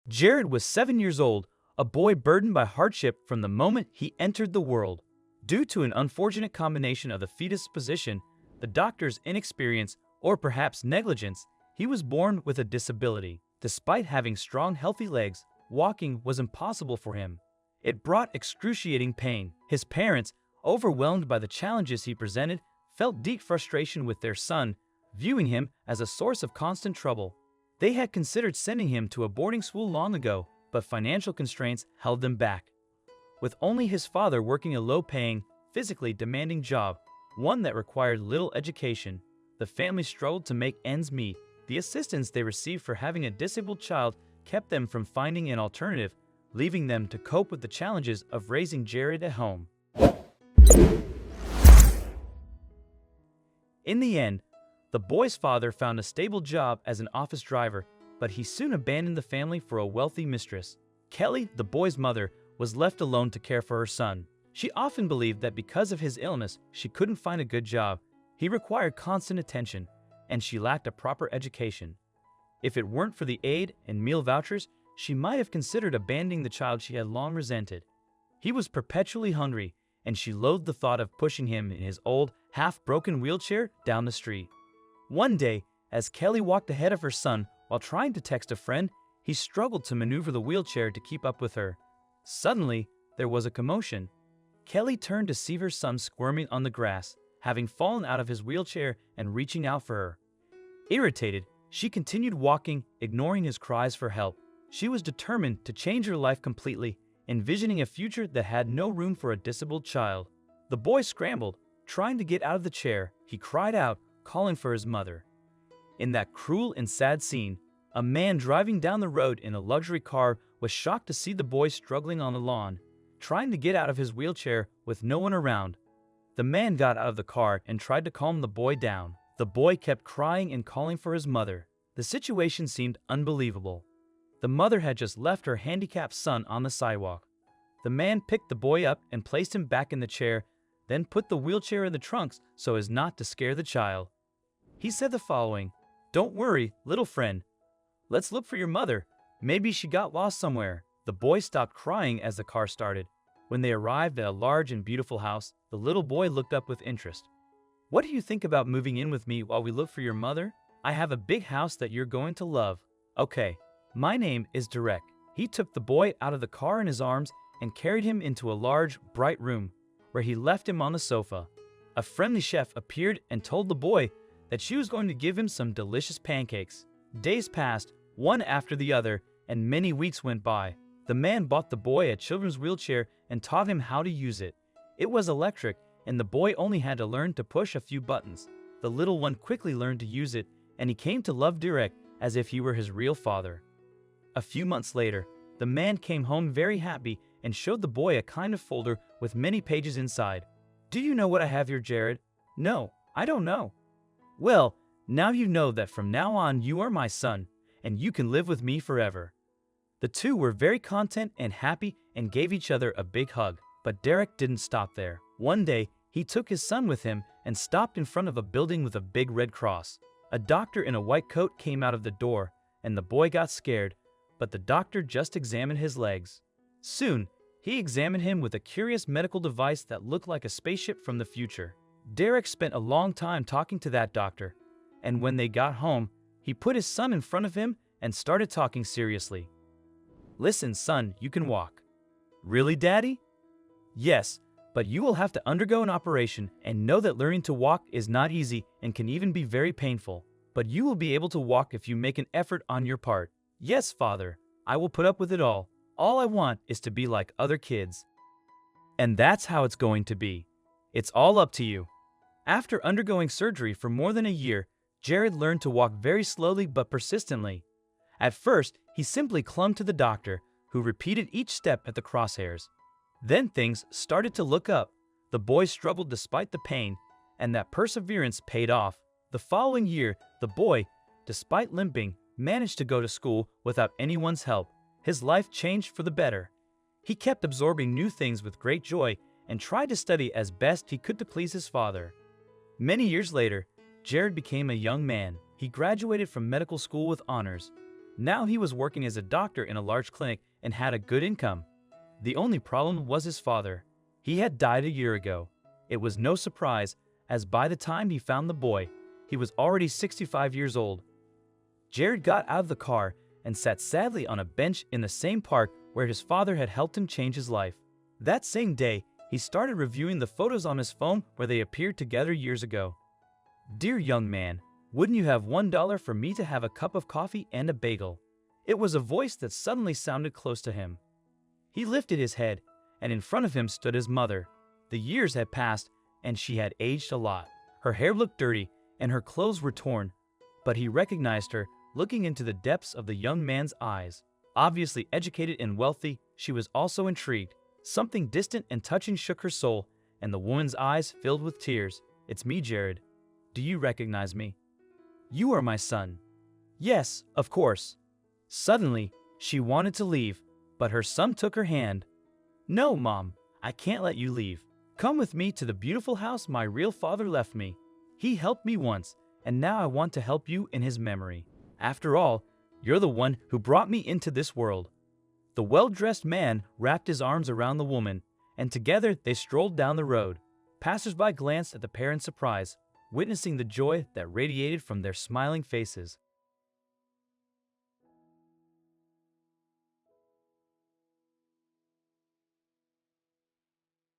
Jared was 7 years old, a boy burdened by hardship from the moment he entered the world. Due to an unfortunate combination of the fetus position, the doctor's inexperience, or perhaps negligence, he was born with a disability. Despite having strong, healthy legs, walking was impossible for him. It brought excruciating pain. His parents, overwhelmed by the challenges he presented, felt deep frustration with their son, viewing him as a source of constant trouble. They had considered sending him to a boarding school long ago, but financial constraints held them back. With only his father working a low-paying, physically demanding job, one that required little education, the family struggled to make ends meet. The assistance they received for having a disabled child kept them from finding an alternative, leaving them to cope with the challenges of raising Jared at home. In the end, the boy's father found a stable job as an office driver, but he soon abandoned the family for a wealthy mistress. Kelly, the boy's mother, was left alone to care for her son. She often believed that because of his illness, she couldn't find a good job. He required constant attention, and she lacked a proper education. If it weren't for the aid and meal vouchers, she might have considered abandoning the child she had long resented. He was perpetually hungry, and she loathed the thought of pushing him in his old, half-broken wheelchair down the street. One day, as Kelly walked ahead of her son while trying to text a friend, he struggled to maneuver the wheelchair to keep up with her. Suddenly, there was a commotion. Kelly turned to see her son squirming on the grass, having fallen out of his wheelchair and reaching out for her. Irritated, she continued walking, ignoring his cries for help. She was determined to change her life completely, envisioning a future that had no room for a disabled child. The boy scrambled, trying to get out of the chair. He cried out, calling for his mother. In that cruel and sad scene, a man driving down the road in a luxury car was shocked to see the boy struggling on the lawn, trying to get out of his wheelchair with no one around. The man got out of the car and tried to calm the boy down. The boy kept crying and calling for his mother. The situation seemed unbelievable. The mother had just left her handicapped son on the sidewalk. The man picked the boy up and placed him back in the chair, then put the wheelchair in the trunks so as not to scare the child. He said the following, "Don't worry, little friend. Let's look for your mother. Maybe she got lost somewhere." The boy stopped crying as the car started. When they arrived at a large and beautiful house, the little boy looked up with interest. "What do you think about moving in with me while we look for your mother? I have a big house that you're going to love." "Okay, my name is Derek." He took the boy out of the car in his arms and carried him into a large, bright room, where he left him on the sofa. A friendly chef appeared and told the boy that she was going to give him some delicious pancakes. Days passed, one after the other, and many weeks went by. The man bought the boy a children's wheelchair and taught him how to use it. It was electric, and the boy only had to learn to push a few buttons. The little one quickly learned to use it, and he came to love Derek as if he were his real father. A few months later, the man came home very happy and showed the boy a kind of folder with many pages inside. "Do you know what I have here, Jared?" "No, I don't know." "Well, now you know that from now on you are my son, and you can live with me forever." The two were very content and happy and gave each other a big hug. But Derek didn't stop there. One day, he took his son with him and stopped in front of a building with a big red cross. A doctor in a white coat came out of the door, and the boy got scared, but the doctor just examined his legs. Soon, he examined him with a curious medical device that looked like a spaceship from the future. Derek spent a long time talking to that doctor, and when they got home, he put his son in front of him and started talking seriously. "Listen, son, you can walk." "Really, Daddy?" "Yes, but you will have to undergo an operation, and know that learning to walk is not easy and can even be very painful. But you will be able to walk if you make an effort on your part." "Yes, Father, I will put up with it all. All I want is to be like other kids." And that's how it's going to be. It's all up to you. After undergoing surgery for more than a year, Jared learned to walk very slowly but persistently. At first, he simply clung to the doctor, who repeated each step at the crosshairs. Then things started to look up. The boy struggled despite the pain, and that perseverance paid off. The following year, the boy, despite limping, managed to go to school without anyone's help. His life changed for the better. He kept absorbing new things with great joy and tried to study as best he could to please his father. Many years later, Jared became a young man. He graduated from medical school with honors. Now he was working as a doctor in a large clinic and had a good income. The only problem was his father. He had died a year ago. It was no surprise, as by the time he found the boy, he was already 65 years old. Jared got out of the car and sat sadly on a bench in the same park where his father had helped him change his life. That same day, he started reviewing the photos on his phone where they appeared together years ago. "Dear young man, wouldn't you have $1 for me to have a cup of coffee and a bagel?" It was a voice that suddenly sounded close to him. He lifted his head, and in front of him stood his mother. The years had passed, and she had aged a lot. Her hair looked dirty, and her clothes were torn, but he recognized her, looking into the depths of the young man's eyes. Obviously educated and wealthy, she was also intrigued. Something distant and touching shook her soul, and the woman's eyes filled with tears. "It's me, Jared. Do you recognize me?" "You are my son." "Yes, of course." Suddenly, she wanted to leave, but her son took her hand. "No, Mom, I can't let you leave. Come with me to the beautiful house my real father left me. He helped me once, and now I want to help you in his memory. After all, you're the one who brought me into this world." The well-dressed man wrapped his arms around the woman, and together they strolled down the road. Passers-by glanced at the pair in surprise, witnessing the joy that radiated from their smiling faces.